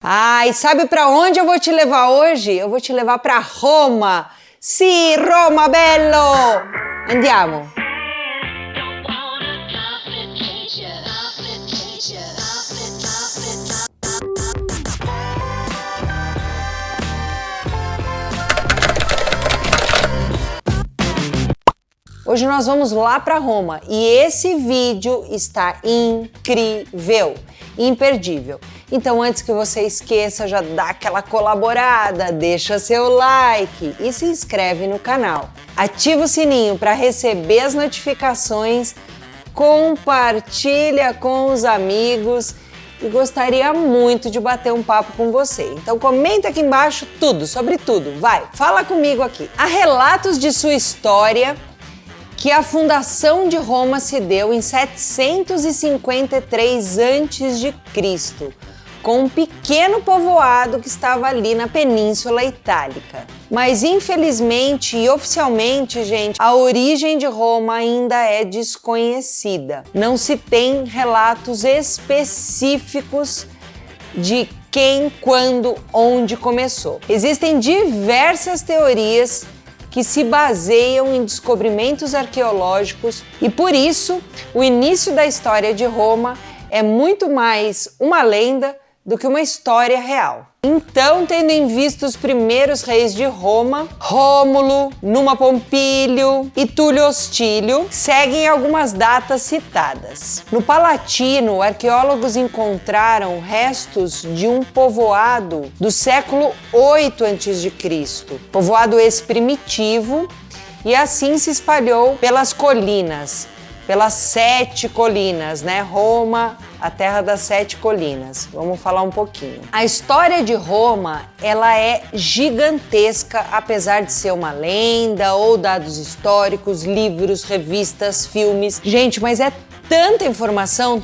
E sabe para onde eu vou te levar hoje? Eu vou te levar para Roma. Sì, Roma bello! Andiamo! Hoje nós vamos lá para Roma e esse vídeo está incrível, imperdível. Então antes que você esqueça, já dá aquela colaborada, deixa seu like e se inscreve no canal. Ativa o sininho para receber as notificações, compartilha com os amigos e gostaria muito de bater um papo com você. Então comenta aqui embaixo tudo, sobre tudo, vai, fala comigo aqui. Há relatos de sua história que a fundação de Roma se deu em 753 a.C., com um pequeno povoado que estava ali na Península Itálica. Mas infelizmente e oficialmente, gente, a origem de Roma ainda é desconhecida. Não se tem relatos específicos de quem, quando, onde começou. Existem diversas teorias que se baseiam em descobrimentos arqueológicos e por isso o início da história de Roma é muito mais uma lenda do que uma história real. Então, tendo em vista os primeiros reis de Roma, Rômulo, Numa Pompílio e Túlio Hostílio, seguem algumas datas citadas. No Palatino, arqueólogos encontraram restos de um povoado do século 8 a.C., povoado esse primitivo, e assim se espalhou pelas colinas, pelas 7 colinas, né? Roma, a terra das 7 colinas. Vamos falar um pouquinho. A história de Roma, ela é gigantesca, apesar de ser uma lenda ou dados históricos, livros, revistas, filmes. Gente, mas é tanta informação,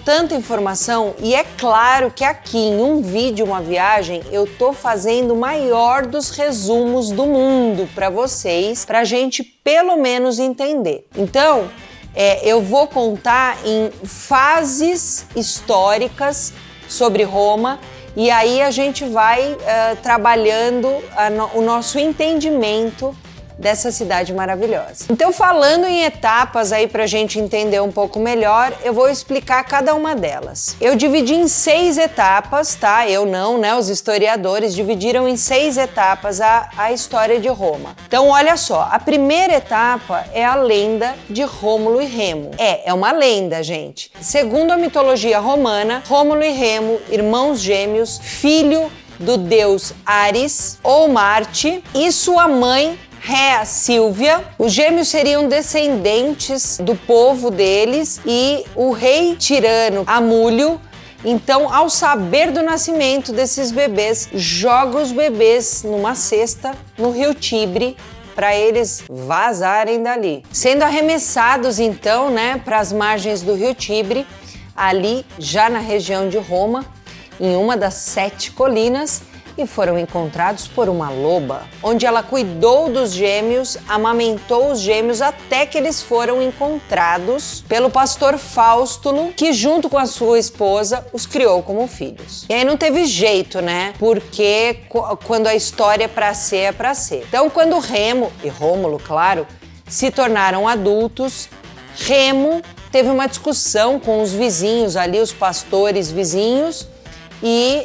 e é claro que aqui em um vídeo, uma viagem, eu tô fazendo o maior dos resumos do mundo para vocês, pra gente pelo menos entender. Então, eu vou contar em fases históricas sobre Roma e aí a gente vai trabalhando o nosso entendimento dessa cidade maravilhosa. Então, falando em etapas aí pra gente entender um pouco melhor, eu vou explicar cada uma delas. Eu dividi em 6 etapas, tá? Eu não, né? Os historiadores dividiram em 6 etapas a história de Roma. Então, olha só, a primeira etapa é a lenda de Rômulo e Remo. É uma lenda, gente. Segundo a mitologia romana, Rômulo e Remo, irmãos gêmeos, filho do deus Ares ou Marte e sua mãe Réa Sílvia. Os gêmeos seriam descendentes do povo deles e o rei tirano Amúlio, então, ao saber do nascimento desses bebês, joga os bebês numa cesta no rio Tibre para eles vazarem dali. Sendo arremessados então, né, para as margens do rio Tibre, ali já na região de Roma, em uma das 7 colinas, e foram encontrados por uma loba, onde ela cuidou dos gêmeos, amamentou os gêmeos até que eles foram encontrados pelo pastor Faustulo, que junto com a sua esposa os criou como filhos. E aí não teve jeito, né? Porque quando a história é pra ser, é pra ser. Então, quando Remo e Rômulo, claro, se tornaram adultos, Remo teve uma discussão com os vizinhos ali, os pastores vizinhos, e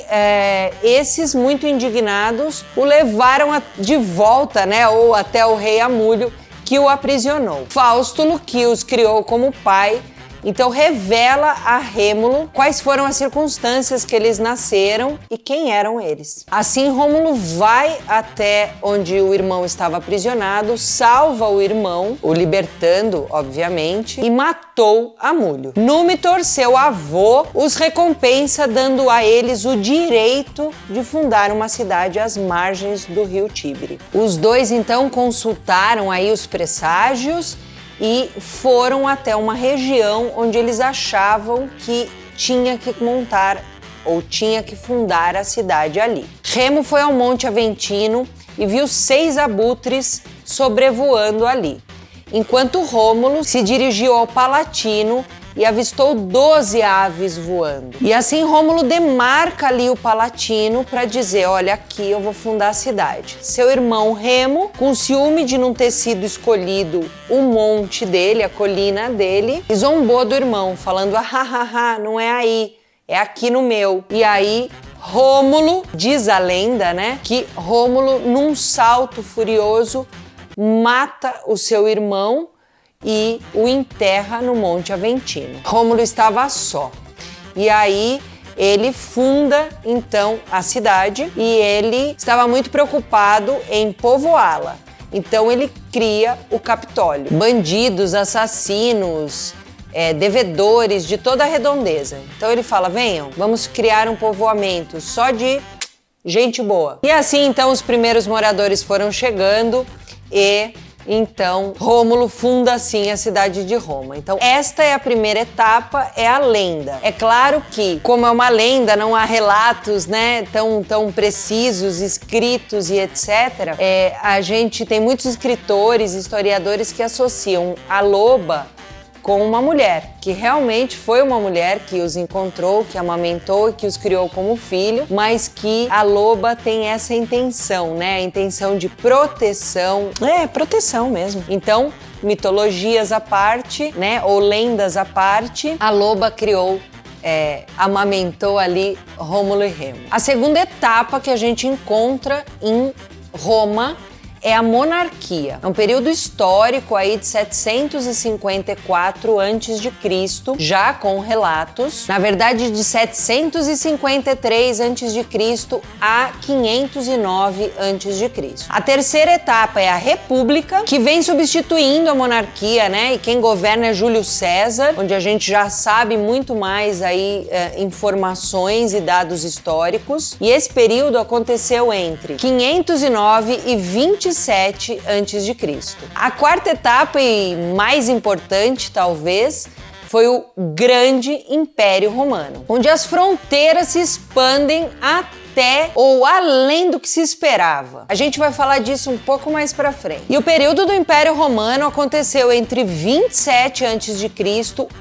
esses, muito indignados, o levaram de volta, né, ou até o rei Amúlio, que o aprisionou. Faustulo, que os criou como pai, então revela a Rômulo quais foram as circunstâncias que eles nasceram e quem eram eles. Assim, Rômulo vai até onde o irmão estava aprisionado, salva o irmão, o libertando, obviamente, e matou Amúlio. Númitor, seu avô, os recompensa dando a eles o direito de fundar uma cidade às margens do rio Tibre. Os dois, então, consultaram aí os presságios e foram até uma região onde eles achavam que tinha que montar ou tinha que fundar a cidade ali. Remo foi ao Monte Aventino e viu 6 abutres sobrevoando ali, enquanto Rômulo se dirigiu ao Palatino e avistou 12 aves voando. E assim Rômulo demarca ali o Palatino para dizer, olha, aqui eu vou fundar a cidade. Seu irmão Remo, com ciúme de não ter sido escolhido o monte dele, a colina dele, zombou do irmão, falando, não é aí, é aqui no meu. E aí Rômulo, diz a lenda, né, que Rômulo, num salto furioso, mata o seu irmão e o enterra no Monte Aventino. Rômulo estava só. E aí ele funda então a cidade e ele estava muito preocupado em povoá-la. Então ele cria o Capitólio. Bandidos, assassinos, devedores de toda a redondeza. Então ele fala, venham, vamos criar um povoamento só de gente boa. E assim então os primeiros moradores foram chegando e então Rômulo funda assim a cidade de Roma. Então esta é a primeira etapa, é a lenda. É claro que, como é uma lenda, não há relatos, né, tão precisos, escritos e etc. A gente tem muitos escritores, historiadores que associam a loba com uma mulher, que realmente foi uma mulher que os encontrou, que amamentou e que os criou como filho, mas que a loba tem essa intenção, né? A intenção de proteção, proteção mesmo. Então, mitologias à parte, né? Ou lendas à parte, a loba criou, amamentou ali Rômulo e Remo. A segunda etapa que a gente encontra em Roma é a monarquia. É um período histórico aí de 754 a.C., já com relatos. Na verdade, de 753 a.C. a 509 a.C. A terceira etapa é a república, que vem substituindo a monarquia, né? E quem governa é Júlio César, onde a gente já sabe muito mais aí informações e dados históricos. E esse período aconteceu entre 509 e 27 a.C. A quarta etapa, e mais importante talvez, foi o Grande Império Romano, onde as fronteiras se expandem até ou além do que se esperava. A gente vai falar disso um pouco mais pra frente. E o período do Império Romano aconteceu entre 27 a.C.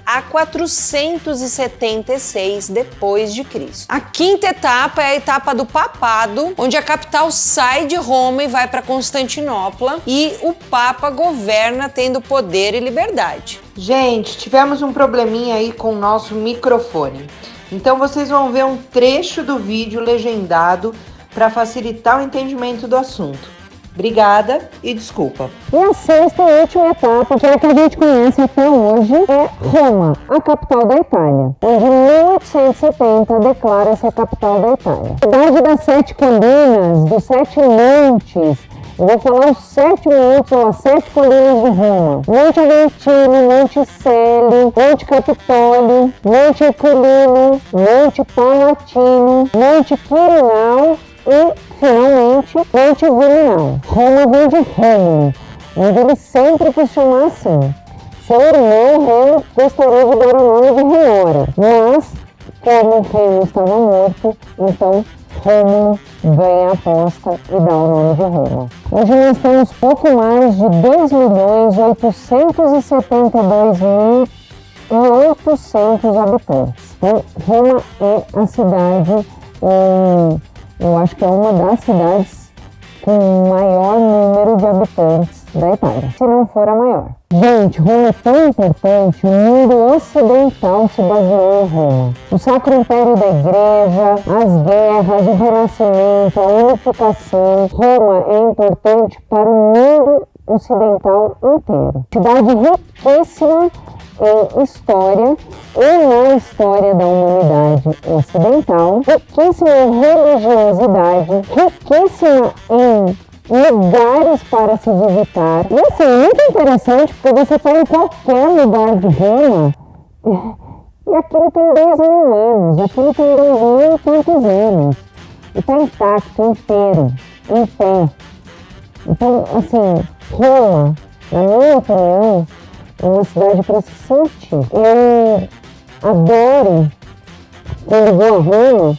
a 476 depois de Cristo. A quinta etapa é a etapa do Papado, onde a capital sai de Roma e vai para Constantinopla e o Papa governa tendo poder e liberdade. Gente, tivemos um probleminha aí com o nosso microfone. Então vocês vão ver um trecho do vídeo legendado para facilitar o entendimento do assunto. Obrigada e desculpa. E a sexta e última etapa, que é a que a gente conhece até hoje, é Roma, a capital da Itália, onde em 1870 declara-se a capital da Itália. A cidade das 7 colinas, dos 7 montes. Eu vou falar os 7 montes, ou as 7 colinas de Roma. Monte Aventino, Monte Célio, Monte Capitólio, Monte Herculino, Monte Palatino, Monte Quirinal e, finalmente, Monte Viminal. Roma vem de Rômulo, onde ele sempre quis chamar assim. Seu irmão Remo gostaria de dar o nome de Remora, mas, como Remo estava morto, então Rômulo ganha a aposta e dá o nome de Roma. Hoje nós temos pouco mais de 2.872.800 habitantes. Então, Roma é a cidade, eu acho que é uma das cidades com maior número de habitantes da Itália, se não for a maior. Gente, Roma é tão importante, o mundo ocidental se baseou em Roma. O Sacro Império da Igreja, as guerras, o Renascimento, a unificação. Roma é importante para o mundo ocidental inteiro. Cidade riquíssima em história e na história da humanidade ocidental, riquíssima em religiosidade, riquíssima em lugares para se visitar. E assim, muito interessante, porque você está em qualquer lugar de Roma e aquilo tem 2.000 anos, aquilo tem 2.000 e tantos anos. E está intacto, inteiro, em pé. Então, assim, Roma, na minha opinião, é uma cidade para se sentir. Eu adoro, quando vou a Roma,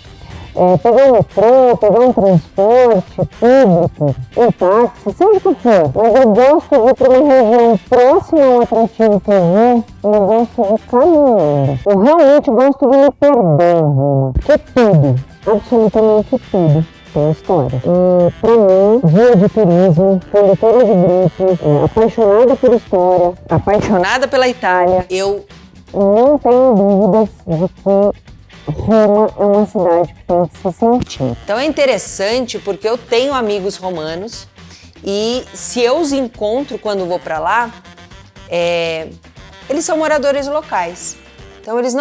pegar um metrô, pegar um transporte público, um táxi, seja o que for. Mas eu gosto de ir para uma região próxima ao atrativo que eu vou, e eu gosto de caminhando. Eu realmente gosto de me perder em Roma, que tudo, absolutamente tudo, tem história. E pra mim, guia de turismo, condutora de grupo, apaixonada por história, Apaixonada pela Itália, eu não tenho dúvidas de que Roma é uma cidade que tem que se sentir. Então é interessante porque eu tenho amigos romanos e se eu os encontro quando vou para lá, eles são moradores locais. Então eles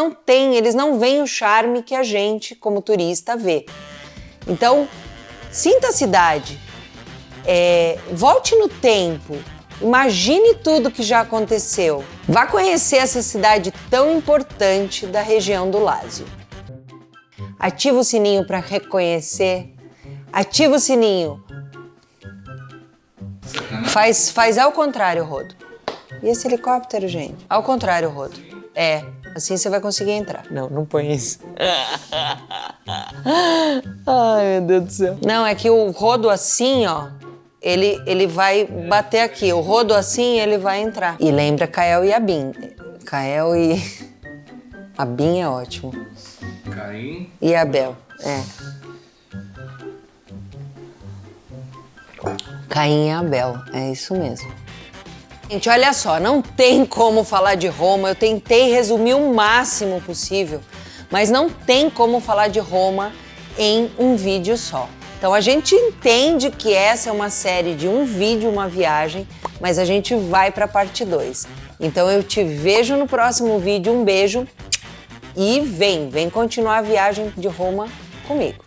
não veem o charme que a gente, como turista, vê. Então, sinta a cidade, volte no tempo, imagine tudo que já aconteceu. Vá conhecer essa cidade tão importante da região do Lácio. Ativa o sininho para reconhecer. Ativa o sininho. Faz ao contrário, Rodo. E esse helicóptero, gente? Ao contrário, Rodo. Assim você vai conseguir entrar. Não põe isso. Ai, meu Deus do céu. Não, é que o rodo assim, ó, ele vai bater aqui. O rodo assim, ele vai entrar. E lembra Cael e Abin. Cael e... Abin é ótimo. Caim e Abel, Caim e Abel, é isso mesmo. Gente, olha só, não tem como falar de Roma, eu tentei resumir o máximo possível, mas não tem como falar de Roma em um vídeo só. Então a gente entende que essa é uma série de um vídeo, uma viagem, mas a gente vai para a parte 2. Então eu te vejo no próximo vídeo, um beijo e vem continuar a viagem de Roma comigo.